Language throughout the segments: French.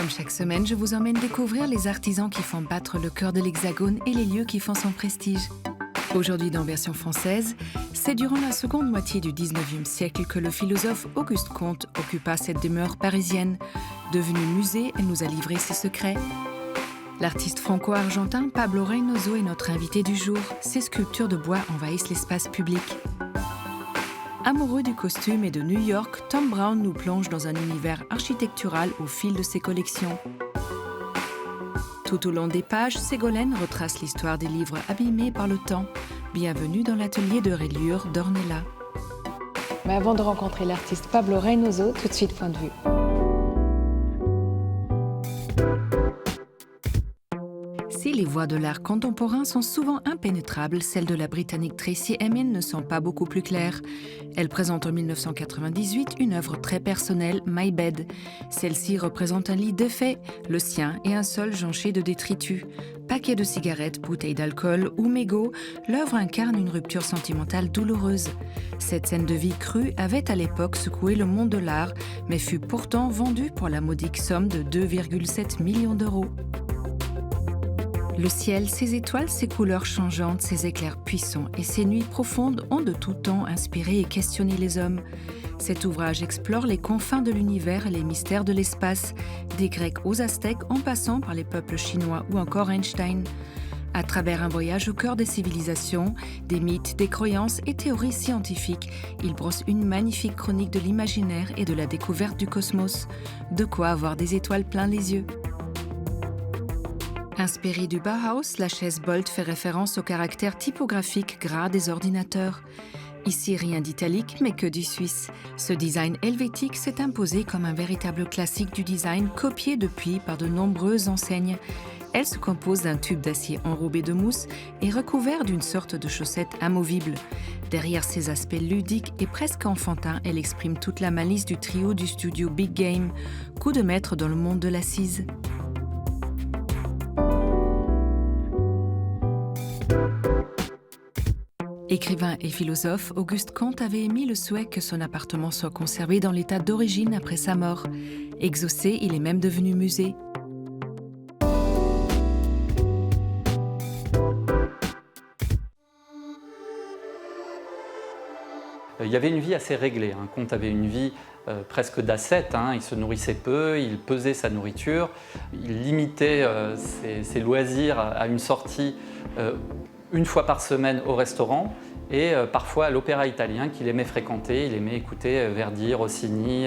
Comme chaque semaine, je vous emmène découvrir les artisans qui font battre le cœur de l'Hexagone et les lieux qui font son prestige. Aujourd'hui, dans version française, c'est durant la seconde moitié du 19e siècle que le philosophe Auguste Comte occupa cette demeure parisienne. Devenue musée, elle nous a livré ses secrets. L'artiste franco-argentin Pablo Reynoso est notre invité du jour. Ses sculptures de bois envahissent l'espace public. Amoureux du costume et de New York, Tom Brown nous plonge dans un univers architectural au fil de ses collections. Tout au long des pages, Ségolène retrace l'histoire des livres abîmés par le temps. Bienvenue dans l'atelier de rayures d'Ornella. Mais avant de rencontrer l'artiste Pablo Reynoso, tout de suite point de vue. Si les voies de l'art contemporain sont souvent impénétrables, celles de la Britannique Tracey Emin ne sont pas beaucoup plus claires. Elle présente en 1998 une œuvre très personnelle, My Bed. Celle-ci représente un lit défait, le sien et un sol jonché de détritus. Paquets de cigarettes, bouteilles d'alcool ou mégots, l'œuvre incarne une rupture sentimentale douloureuse. Cette scène de vie crue avait à l'époque secoué le monde de l'art, mais fut pourtant vendue pour la modique somme de 2,7 millions d'euros. Le ciel, ses étoiles, ses couleurs changeantes, ses éclairs puissants et ses nuits profondes ont de tout temps inspiré et questionné les hommes. Cet ouvrage explore les confins de l'univers et les mystères de l'espace, des Grecs aux Aztèques en passant par les peuples chinois ou encore Einstein. À travers un voyage au cœur des civilisations, des mythes, des croyances et théories scientifiques, il brosse une magnifique chronique de l'imaginaire et de la découverte du cosmos. De quoi avoir des étoiles plein les yeux. Inspirée du Bauhaus, la chaise Bolt fait référence au caractère typographique gras des ordinateurs. Ici, rien d'italique, mais que du suisse. Ce design helvétique s'est imposé comme un véritable classique du design, copié depuis par de nombreuses enseignes. Elle se compose d'un tube d'acier enrobé de mousse et recouvert d'une sorte de chaussette amovible. Derrière ses aspects ludiques et presque enfantins, elle exprime toute la malice du trio du studio Big Game, coup de maître dans le monde de l'assise. Écrivain et philosophe, Auguste Comte avait émis le souhait que son appartement soit conservé dans l'état d'origine après sa mort. Exaucé, il est même devenu musée. Il y avait une vie assez réglée. Comte avait une vie presque d'ascète. Il se nourrissait peu, il pesait sa nourriture, il limitait ses loisirs à une sortie une fois par semaine au restaurant et parfois à l'opéra italien qu'il aimait fréquenter. Il aimait écouter Verdi, Rossini.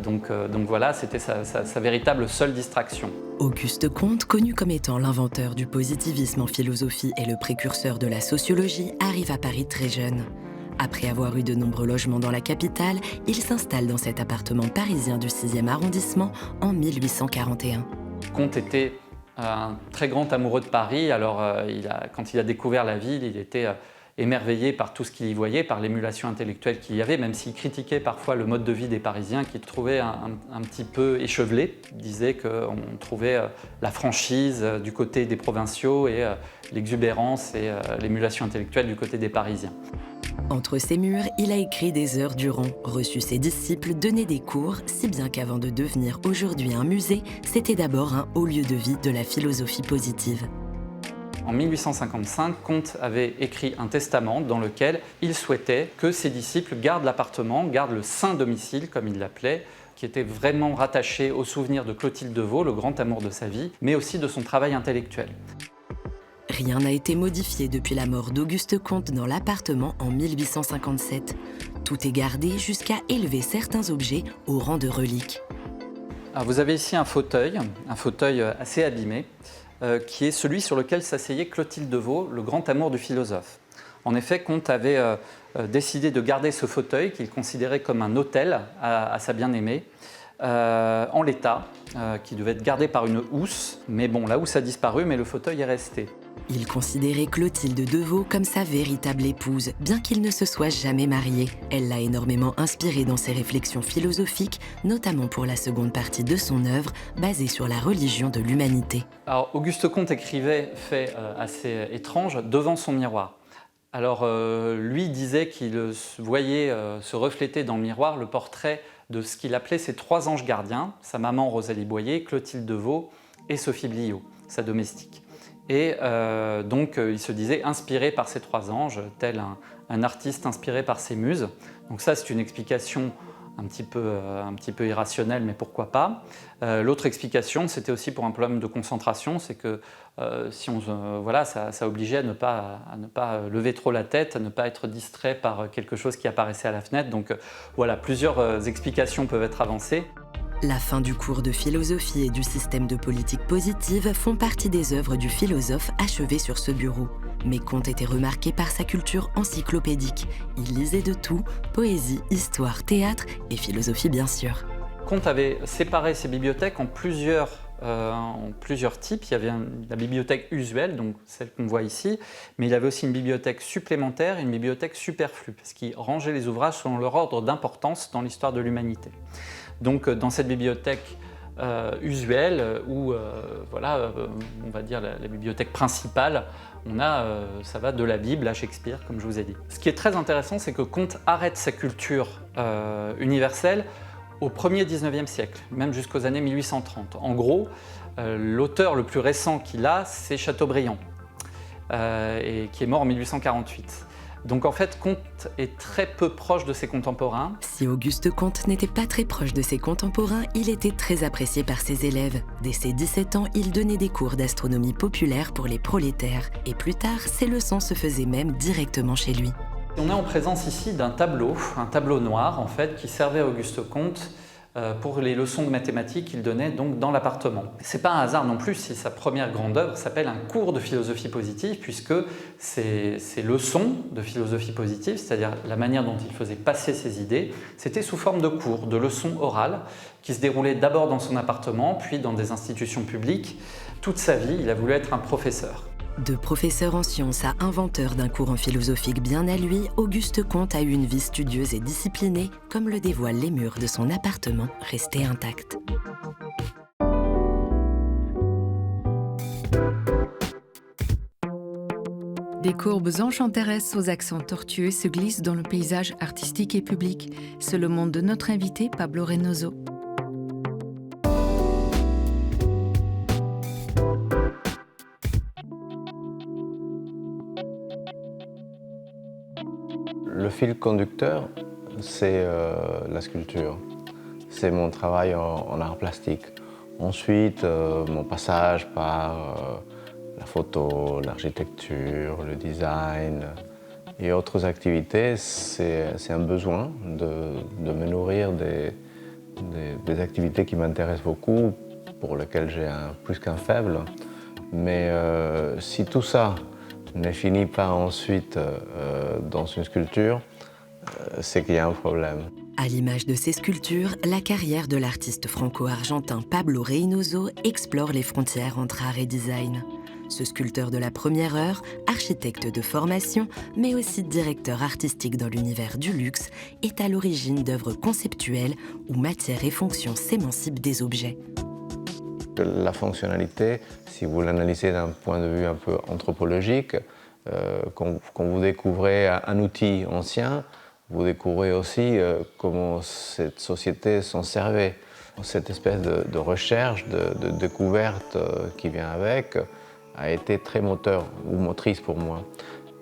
Donc voilà, c'était sa véritable seule distraction. Auguste Comte, connu comme étant l'inventeur du positivisme en philosophie et le précurseur de la sociologie, arrive à Paris très jeune. Après avoir eu de nombreux logements dans la capitale, il s'installe dans cet appartement parisien du 6e arrondissement en 1841. Comte était un très grand amoureux de Paris. Alors, quand il a découvert la ville, il était émerveillé par tout ce qu'il y voyait, par l'émulation intellectuelle qu'il y avait, même s'il critiquait parfois le mode de vie des Parisiens qu'il trouvait un petit peu échevelé. Il disait qu'on trouvait la franchise du côté des provinciaux et l'exubérance et l'émulation intellectuelle du côté des Parisiens. Entre ses murs, il a écrit des heures durant, reçu ses disciples, donné des cours, si bien qu'avant de devenir aujourd'hui un musée, c'était d'abord un haut lieu de vie de la philosophie positive. En 1855, Comte avait écrit un testament dans lequel il souhaitait que ses disciples gardent l'appartement, gardent le saint domicile, comme il l'appelait, qui était vraiment rattaché au souvenir de Clotilde de Vaux, le grand amour de sa vie, mais aussi de son travail intellectuel. Rien n'a été modifié depuis la mort d'Auguste Comte dans l'appartement en 1857. Tout est gardé jusqu'à élever certains objets au rang de reliques. Alors vous avez ici un fauteuil assez abîmé, qui est celui sur lequel s'asseyait Clotilde de Vaux, le grand amour du philosophe. En effet, Comte avait décidé de garder ce fauteuil qu'il considérait comme un autel à sa bien-aimée, en l'état, qui devait être gardé par une housse. Mais bon, la housse a disparu, mais le fauteuil est resté. Il considérait Clotilde de Vaux comme sa véritable épouse, bien qu'il ne se soit jamais marié. Elle l'a énormément inspiré dans ses réflexions philosophiques, notamment pour la seconde partie de son œuvre, basée sur la religion de l'humanité. Alors, Auguste Comte écrivait fait assez étrange devant son miroir. Alors, lui disait qu'il voyait se refléter dans le miroir le portrait de ce qu'il appelait ses 3 anges gardiens, sa maman Rosalie Boyer, Clotilde Devaux et Sophie Bliot, sa domestique. Et donc il se disait inspiré par ces 3 anges, tel un artiste inspiré par ses muses. Donc ça, c'est une explication un petit peu irrationnelle, mais pourquoi pas. L'autre explication, c'était aussi pour un problème de concentration, c'est que ça obligeait à ne pas lever trop la tête, à ne pas être distrait par quelque chose qui apparaissait à la fenêtre. Donc voilà, plusieurs explications peuvent être avancées. La fin du cours de philosophie et du système de politique positive font partie des œuvres du philosophe achevées sur ce bureau. Mais Comte était remarqué par sa culture encyclopédique. Il lisait de tout, poésie, histoire, théâtre et philosophie bien sûr. Comte avait séparé ses bibliothèques en plusieurs types. Il y avait la bibliothèque usuelle, donc celle qu'on voit ici, mais il avait aussi une bibliothèque supplémentaire et une bibliothèque superflue, parce qu'il rangeait les ouvrages selon leur ordre d'importance dans l'histoire de l'humanité. Donc dans cette bibliothèque usuelle, où on va dire la bibliothèque principale, ça va de la Bible à Shakespeare, comme je vous ai dit. Ce qui est très intéressant, c'est que Comte arrête sa culture universelle au 1er 19e siècle, même jusqu'aux années 1830. En gros, l'auteur le plus récent qu'il a, c'est Chateaubriand, et qui est mort en 1848. Donc en fait, Comte est très peu proche de ses contemporains. Si Auguste Comte n'était pas très proche de ses contemporains, il était très apprécié par ses élèves. Dès ses 17 ans, il donnait des cours d'astronomie populaire pour les prolétaires. Et plus tard, ses leçons se faisaient même directement chez lui. On est en présence ici d'un tableau, un tableau noir en fait, qui servait à Auguste Comte pour les leçons de mathématiques qu'il donnait donc dans l'appartement. C'est pas un hasard non plus si sa première grande œuvre s'appelle un cours de philosophie positive, puisque ces leçons de philosophie positive, c'est-à-dire la manière dont il faisait passer ses idées, c'était sous forme de cours, de leçons orales, qui se déroulaient d'abord dans son appartement, puis dans des institutions publiques. Toute sa vie, il a voulu être un professeur. De professeur en sciences à inventeur d'un courant philosophique bien à lui, Auguste Comte a eu une vie studieuse et disciplinée, comme le dévoilent les murs de son appartement, restés intacts. Des courbes enchanteresses aux accents tortueux se glissent dans le paysage artistique et public. C'est le monde de notre invité Pablo Reynoso. Le fil conducteur, c'est la sculpture. C'est mon travail en art plastique. Ensuite, mon passage par la photo, l'architecture, le design et autres activités, c'est un besoin de me nourrir des activités qui m'intéressent beaucoup, pour lesquelles j'ai plus qu'un faible. Mais si tout ça ne finit pas ensuite dans une sculpture, c'est qu'il y a un problème. À l'image de ces sculptures, la carrière de l'artiste franco-argentin Pablo Reynoso explore les frontières entre art et design. Ce sculpteur de la première heure, architecte de formation, mais aussi directeur artistique dans l'univers du luxe, est à l'origine d'œuvres conceptuelles où matière et fonction s'émancipent des objets. La fonctionnalité, si vous l'analysez d'un point de vue un peu anthropologique, quand vous découvrez un outil ancien, vous découvrez aussi comment cette société s'en servait. Cette espèce de recherche, de découverte qui vient avec, a été très moteur ou motrice pour moi.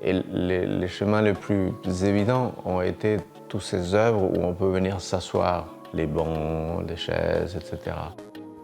Et les chemins les plus évidents ont été toutes ces œuvres où on peut venir s'asseoir, les bancs, les chaises, etc.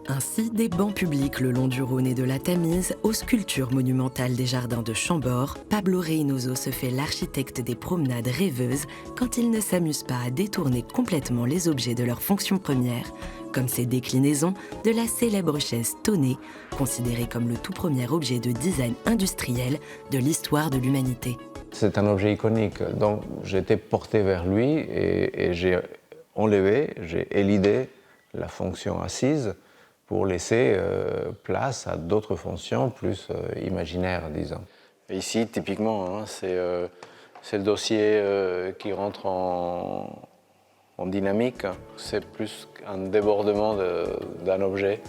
Ainsi, des bancs publics le long du Rhône et de la Tamise, aux sculptures monumentales des jardins de Chambord, Pablo Reynoso se fait l'architecte des promenades rêveuses quand il ne s'amuse pas à détourner complètement les objets de leur fonction première, comme ces déclinaisons de la célèbre chaise Tonnet, considérée comme le tout premier objet de design industriel de l'histoire de l'humanité. C'est un objet iconique, donc j'ai été porté vers lui et j'ai enlevé, j'ai élidé la fonction assise pour laisser place à d'autres fonctions plus imaginaires, disons. Et ici, typiquement, hein, c'est le dossier qui rentre en dynamique. C'est plus un débordement d'un objet.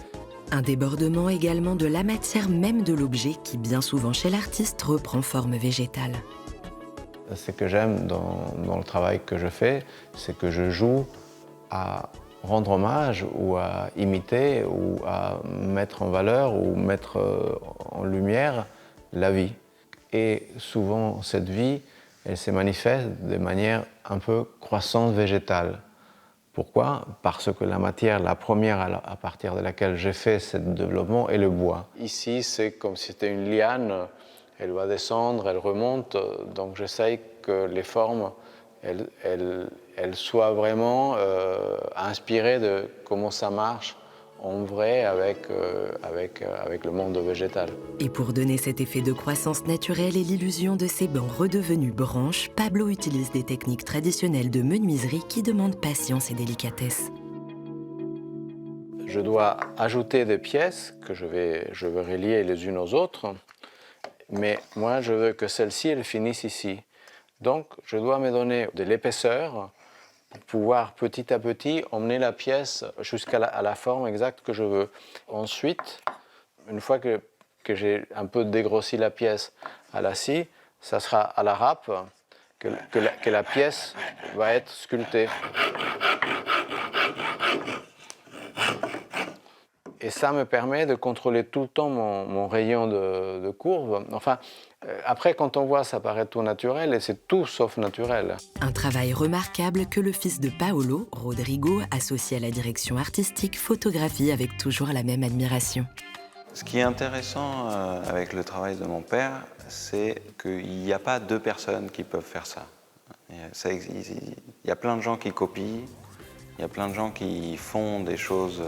Un débordement également de la matière même de l'objet qui, bien souvent chez l'artiste, reprend forme végétale. Ce que j'aime dans le travail que je fais, c'est que je joue à rendre hommage ou à imiter ou à mettre en valeur ou mettre en lumière la vie. Et souvent, cette vie, elle se manifeste de manière un peu croissance végétale. Pourquoi ? Parce que la matière, la première à partir de laquelle j'ai fait ce développement est le bois. Ici, c'est comme si c'était une liane, elle va descendre, elle remonte, donc j'essaye que les formes, elles soient vraiment inspirées de comment ça marche en vrai avec le monde végétal. Et pour donner cet effet de croissance naturelle et l'illusion de ces bancs redevenus branches, Pablo utilise des techniques traditionnelles de menuiserie qui demandent patience et délicatesse. Je dois ajouter des pièces que je vais relier les unes aux autres, mais moi je veux que celles-ci elles finissent ici. Donc je dois me donner de l'épaisseur pour pouvoir petit à petit emmener la pièce jusqu'à la forme exacte que je veux. Ensuite, une fois que j'ai un peu dégrossi la pièce à la scie, ça sera à la râpe que la pièce va être sculptée. Et ça me permet de contrôler tout le temps mon rayon de courbe. Enfin, après, quand on voit, ça paraît tout naturel, et c'est tout sauf naturel. Un travail remarquable que le fils de Paolo, Rodrigo, associe à la direction artistique, photographie avec toujours la même admiration. Ce qui est intéressant avec le travail de mon père, c'est qu'il n'y a pas deux personnes qui peuvent faire ça. Il y a plein de gens qui copient, il y a plein de gens qui font des choses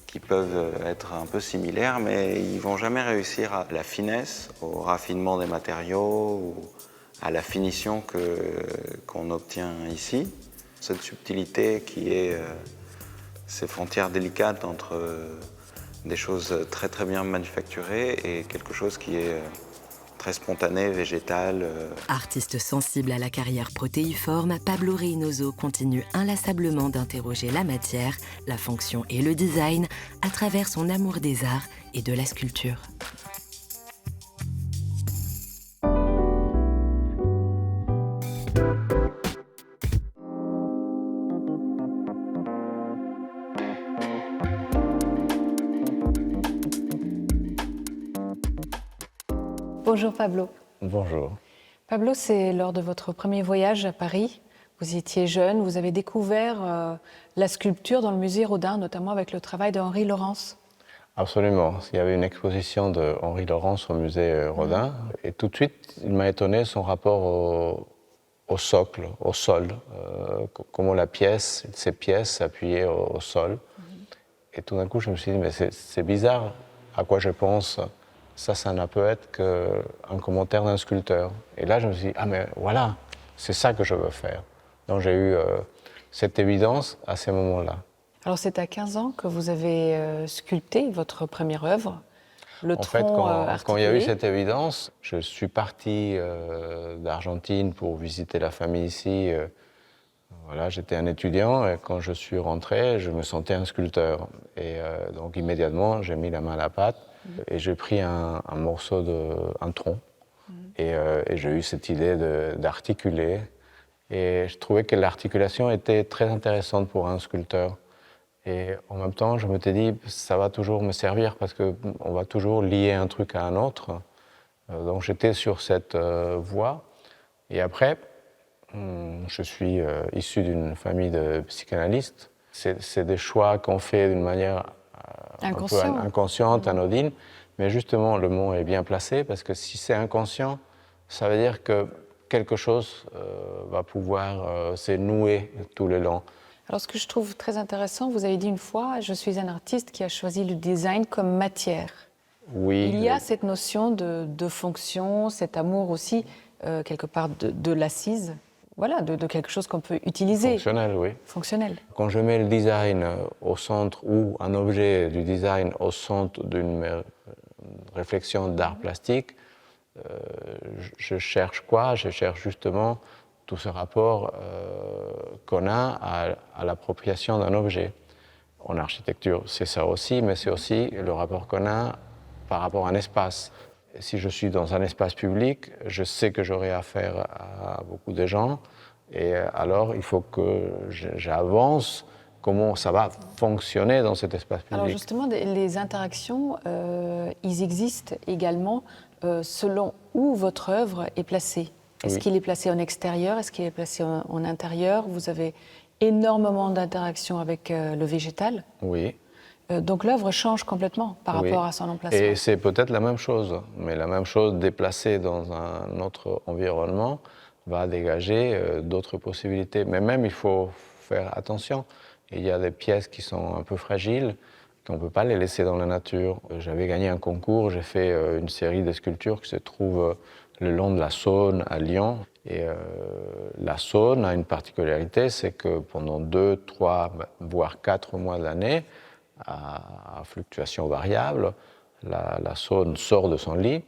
qui peuvent être un peu similaires, mais ils ne vont jamais réussir à la finesse, au raffinement des matériaux, ou à la finition qu'on obtient ici. Cette subtilité qui est ces frontières délicates entre des choses très très bien manufacturées et quelque chose qui est très spontané, végétal. Artiste sensible à la carrière protéiforme, Pablo Reynoso continue inlassablement d'interroger la matière, la fonction et le design à travers son amour des arts et de la sculpture. Bonjour Pablo. Bonjour. Pablo, c'est lors de votre premier voyage à Paris. Vous étiez jeune, vous avez découvert la sculpture dans le musée Rodin, notamment avec le travail d'Henri Laurence. Absolument. Il y avait une exposition de Henri Laurence au musée Rodin. Et tout de suite, il m'a étonné son rapport au socle, au sol. Comment ces pièces s'appuyaient au sol. Et tout d'un coup, je me suis dit, mais c'est bizarre à quoi je pense. Ça ne peut être qu'un commentaire d'un sculpteur. Et là, je me suis dit, ah mais voilà, c'est ça que je veux faire. Donc j'ai eu cette évidence à ces moments-là. Alors c'est à 15 ans que vous avez sculpté votre première œuvre, le tronc articulé. Quand il y a eu cette évidence, je suis parti d'Argentine pour visiter la famille ici. Voilà, j'étais un étudiant et quand je suis rentré, je me sentais un sculpteur. Et donc immédiatement, j'ai mis la main à la pâte et j'ai pris un morceau un tronc. Et j'ai eu cette idée d'articuler. Et je trouvais que l'articulation était très intéressante pour un sculpteur. Et en même temps, je m'étais dit, ça va toujours me servir parce qu'on va toujours lier un truc à un autre. Donc j'étais sur cette voie. Et après, je suis issu d'une famille de psychanalystes. C'est des choix qu'on fait d'une manière un peu inconsciente, anodine. Mais justement, le mot est bien placé parce que si c'est inconscient, ça veut dire que quelque chose va pouvoir se nouer tout le long. Alors ce que je trouve très intéressant, vous avez dit une fois, je suis un artiste qui a choisi le design comme matière. Oui. Il y a cette notion de fonction, cet amour aussi, quelque part, de l'assise. Voilà, de quelque chose qu'on peut utiliser. Fonctionnel, oui. Fonctionnel. Quand je mets le design au centre ou un objet du design au centre d'une réflexion d'art plastique, je cherche quoi? Je cherche justement tout ce rapport qu'on a à l'appropriation d'un objet. En architecture, c'est ça aussi, mais c'est aussi le rapport qu'on a par rapport à un espace. Si je suis dans un espace public, je sais que j'aurai affaire à beaucoup de gens, et alors il faut que j'avance comment ça va fonctionner dans cet espace public. Alors justement, les interactions, ils existent également selon où votre œuvre est placée. Est-ce qu'il est placé en extérieur? Est-ce qu'il est placé en intérieur? Vous avez énormément d'interactions avec le végétal. Oui. Donc l'œuvre change complètement par rapport à son emplacement. Et c'est peut-être la même chose, mais la même chose déplacée dans un autre environnement va dégager d'autres possibilités. Mais même, il faut faire attention. Il y a des pièces qui sont un peu fragiles, qu'on ne peut pas les laisser dans la nature. J'avais gagné un concours, j'ai fait une série de sculptures qui se trouvent le long de la Saône à Lyon. Et la Saône a une particularité, c'est que pendant 2, 3, voire 4 mois de l'année, à fluctuations variables, la Saône sort de son lit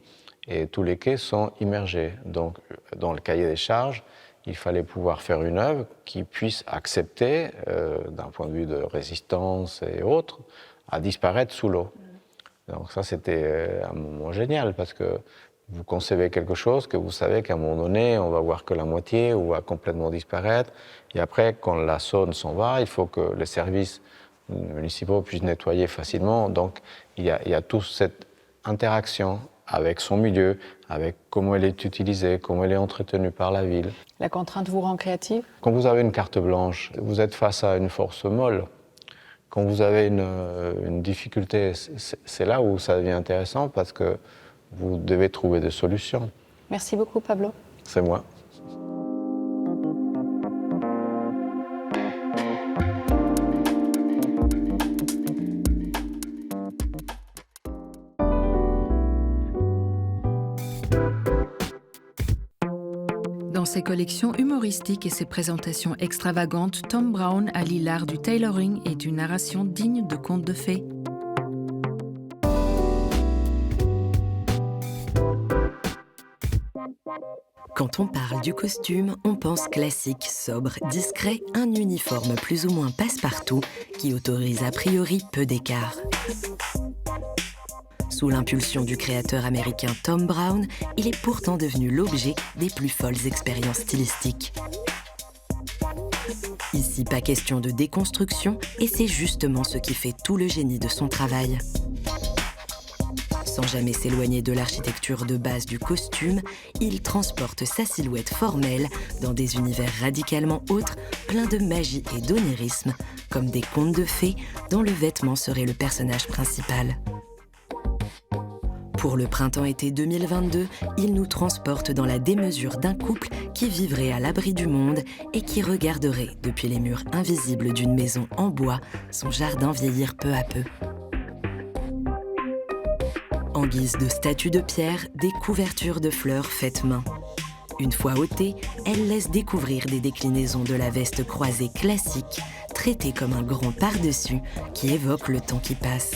et tous les quais sont immergés. Donc, dans le cahier des charges, il fallait pouvoir faire une œuvre qui puisse accepter, d'un point de vue de résistance et autres, à disparaître sous l'eau. Donc ça, c'était un moment génial parce que vous concevez quelque chose que vous savez qu'à un moment donné, on va voir que la moitié ou va complètement disparaître. Et après, quand la Saône s'en va, il faut que les services municipaux puissent nettoyer facilement. Donc, il y a toute cette interaction avec son milieu, avec comment elle est utilisée, comment elle est entretenue par la ville. La contrainte vous rend créative? Quand vous avez une carte blanche, vous êtes face à une force molle. Quand vous avez une difficulté, c'est là où ça devient intéressant parce que vous devez trouver des solutions. Merci beaucoup, Pablo. C'est moi. Dans ses collections humoristiques et ses présentations extravagantes, Tom Brown allie l'art du tailoring et d'une narration digne de contes de fées. Quand on parle du costume, on pense classique, sobre, discret, un uniforme plus ou moins passe-partout qui autorise a priori peu d'écart. Sous l'impulsion du créateur américain Tom Brown, il est pourtant devenu l'objet des plus folles expériences stylistiques. Ici, pas question de déconstruction, et c'est justement ce qui fait tout le génie de son travail. Sans jamais s'éloigner de l'architecture de base du costume, il transporte sa silhouette formelle dans des univers radicalement autres, pleins de magie et d'onirisme, comme des contes de fées dont le vêtement serait le personnage principal. Pour le printemps-été 2022, il nous transporte dans la démesure d'un couple qui vivrait à l'abri du monde et qui regarderait, depuis les murs invisibles d'une maison en bois, son jardin vieillir peu à peu. En guise de statues de pierre, des couvertures de fleurs faites main. Une fois ôtées, elles laissent découvrir des déclinaisons de la veste croisée classique, traitée comme un grand par-dessus qui évoque le temps qui passe.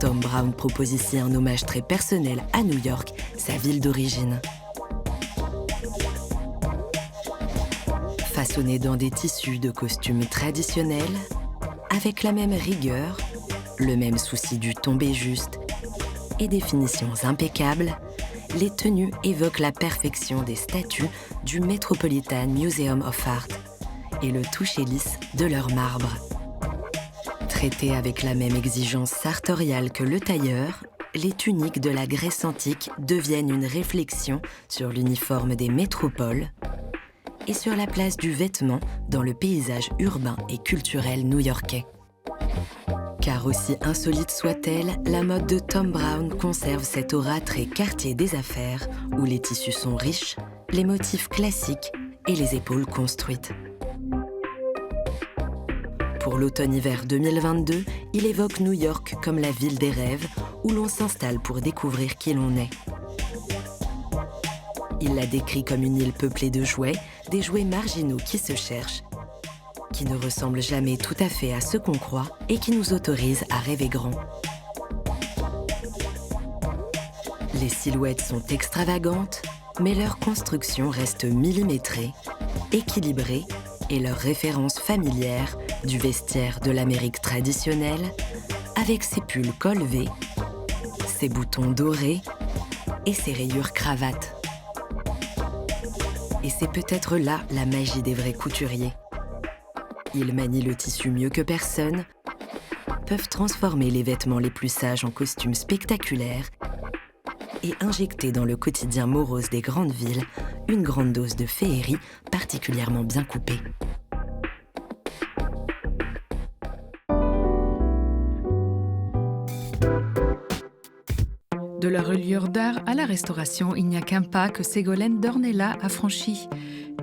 Tom Brown propose ici un hommage très personnel à New York, sa ville d'origine. Façonné dans des tissus de costumes traditionnels, avec la même rigueur, le même souci du tombé juste et des finitions impeccables, les tenues évoquent la perfection des statues du Metropolitan Museum of Art et le toucher lisse de leur marbre. Traitées avec la même exigence sartoriale que le tailleur, les tuniques de la Grèce antique deviennent une réflexion sur l'uniforme des métropoles et sur la place du vêtement dans le paysage urbain et culturel new-yorkais. Car aussi insolite soit-elle, la mode de Tom Brown conserve cette aura très quartier des affaires, où les tissus sont riches, les motifs classiques et les épaules construites. Pour l'automne-hiver 2022, il évoque New York comme la ville des rêves, où l'on s'installe pour découvrir qui l'on est. Il la décrit comme une île peuplée de jouets, des jouets marginaux qui se cherchent, qui ne ressemblent jamais tout à fait à ce qu'on croit et qui nous autorisent à rêver grand. Les silhouettes sont extravagantes, mais leur construction reste millimétrée, équilibrée et leur référence familière du vestiaire de l'Amérique traditionnelle, avec ses pulls col V, ses boutons dorés et ses rayures cravates. Et c'est peut-être là la magie des vrais couturiers. ils manient le tissu mieux que personne, peuvent transformer les vêtements les plus sages en costumes spectaculaires et injecter dans le quotidien morose des grandes villes une grande dose de féerie particulièrement bien coupée. De la reliure d'art à la restauration, il n'y a qu'un pas que Ségolène Dornella a franchi.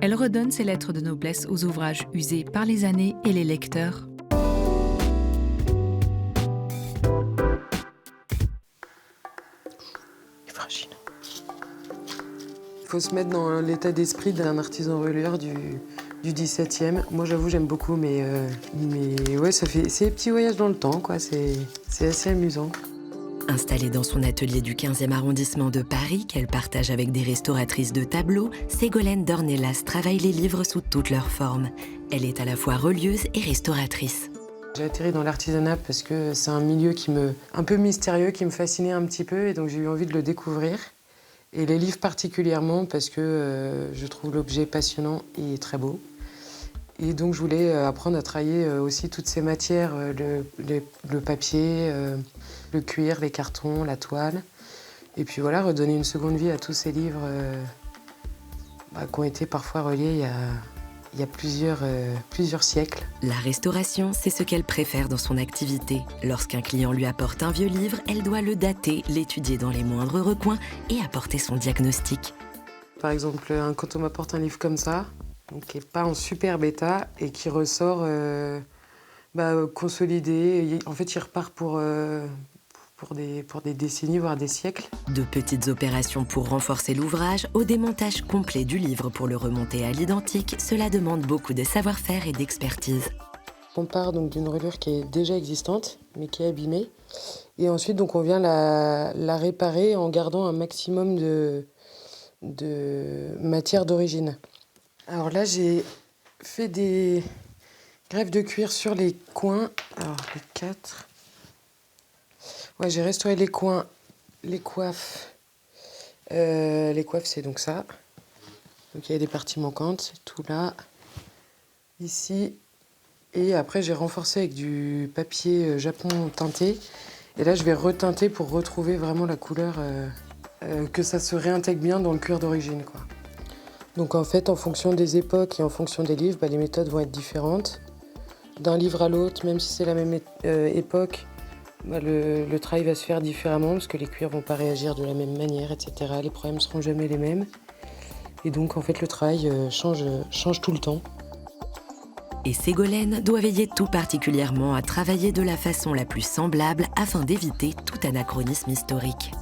Elle redonne ses lettres de noblesse aux ouvrages usés par les années et les lecteurs. Il faut se mettre dans l'état d'esprit d'un artisan relieur du 17e. Moi, j'avoue, j'aime beaucoup, mais ouais, c'est des petits voyages dans le temps, quoi. C'est assez amusant. Installée dans son atelier du 15e arrondissement de Paris, qu'elle partage avec des restauratrices de tableaux, Ségolène Dornelas travaille les livres sous toutes leurs formes. Elle est à la fois relieuse et restauratrice. J'ai atterri dans l'artisanat parce que c'est un milieu un peu mystérieux, qui me fascinait un petit peu, et donc j'ai eu envie de le découvrir. Et les livres particulièrement parce que je trouve l'objet passionnant et très beau. Et donc je voulais apprendre à travailler aussi toutes ces matières, le papier, le cuir, les cartons, la toile. Et puis voilà, redonner une seconde vie à tous ces livres qui ont été parfois reliés il y a plusieurs siècles. La restauration, c'est ce qu'elle préfère dans son activité. Lorsqu'un client lui apporte un vieux livre, elle doit le dater, l'étudier dans les moindres recoins et apporter son diagnostic. Par exemple, quand on m'apporte un livre comme ça, donc qui n'est pas en super bêta et qui ressort consolidé, en fait, il repart pour des décennies, voire des siècles. De petites opérations pour renforcer l'ouvrage au démontage complet du livre pour le remonter à l'identique, cela demande beaucoup de savoir-faire et d'expertise. On part donc d'une reliure qui est déjà existante, mais qui est abîmée. Et ensuite, donc, on vient la réparer en gardant un maximum de matière d'origine. Alors là, j'ai fait des greffes de cuir sur les coins. Alors, les 4... Ouais, j'ai restauré les coins, les coiffes. Les coiffes, c'est donc ça. Donc il y a des parties manquantes, tout là, ici. Et après, j'ai renforcé avec du papier japon teinté. Et là, je vais reteinter pour retrouver vraiment la couleur, que ça se réintègre bien dans le cuir d'origine, quoi. Donc en fait, en fonction des époques et en fonction des livres, les méthodes vont être différentes. D'un livre à l'autre, même si c'est la même époque, le travail va se faire différemment parce que les cuirs ne vont pas réagir de la même manière, etc. Les problèmes ne seront jamais les mêmes. Et donc, en fait, le travail change tout le temps. Et Ségolène doit veiller tout particulièrement à travailler de la façon la plus semblable afin d'éviter tout anachronisme historique.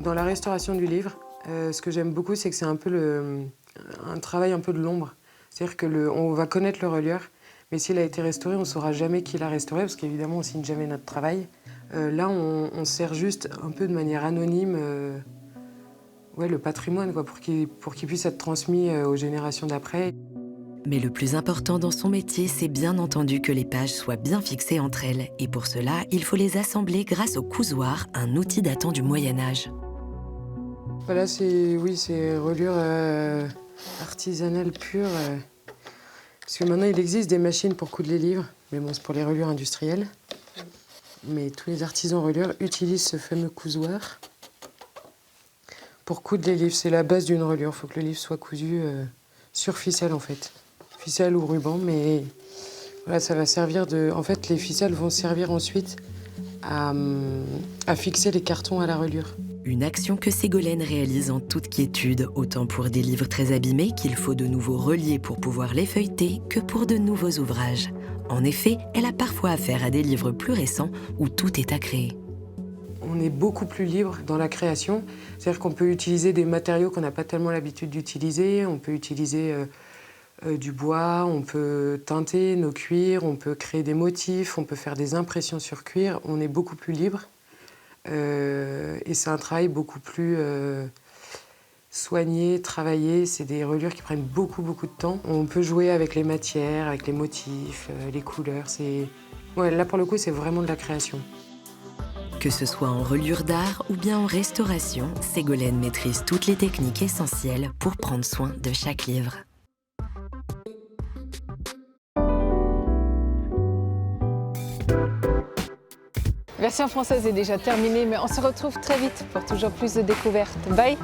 Dans la restauration du livre, ce que j'aime beaucoup, c'est que c'est un peu un travail un peu de l'ombre. C'est-à-dire qu'on va connaître le relieur, mais s'il a été restauré, on ne saura jamais qui l'a restauré, parce qu'évidemment, on ne signe jamais notre travail. Là, on sert juste un peu de manière anonyme le patrimoine, quoi, pour qu'il puisse être transmis aux générations d'après. Mais le plus important dans son métier, c'est bien entendu que les pages soient bien fixées entre elles. Et pour cela, il faut les assembler grâce au cousoir, un outil datant du Moyen-Âge. Voilà, c'est reliure artisanale pure. Parce que maintenant, il existe des machines pour coudre les livres, mais bon, c'est pour les reliures industrielles. Mais tous les artisans relieurs utilisent ce fameux cousoir pour coudre les livres. C'est la base d'une reliure. Il faut que le livre soit cousu sur ficelle, en fait. Ficelle ou ruban, mais voilà, ça va servir de... En fait, les ficelles vont servir ensuite à fixer les cartons à la reliure. Une action que Ségolène réalise en toute quiétude, autant pour des livres très abîmés qu'il faut de nouveau relier pour pouvoir les feuilleter, que pour de nouveaux ouvrages. En effet, elle a parfois affaire à des livres plus récents où tout est à créer. On est beaucoup plus libre dans la création. C'est-à-dire qu'on peut utiliser des matériaux qu'on n'a pas tellement l'habitude d'utiliser. On peut utiliser du bois, on peut teinter nos cuirs, on peut créer des motifs, on peut faire des impressions sur cuir. On est beaucoup plus libre. Et c'est un travail beaucoup plus soigné, travaillé. C'est des reliures qui prennent beaucoup de temps. On peut jouer avec les matières, avec les motifs, les couleurs. Là, pour le coup, c'est vraiment de la création. Que ce soit en reliure d'art ou bien en restauration, Ségolène maîtrise toutes les techniques essentielles pour prendre soin de chaque livre. Version française est déjà terminée, mais on se retrouve très vite pour toujours plus de découvertes. Bye!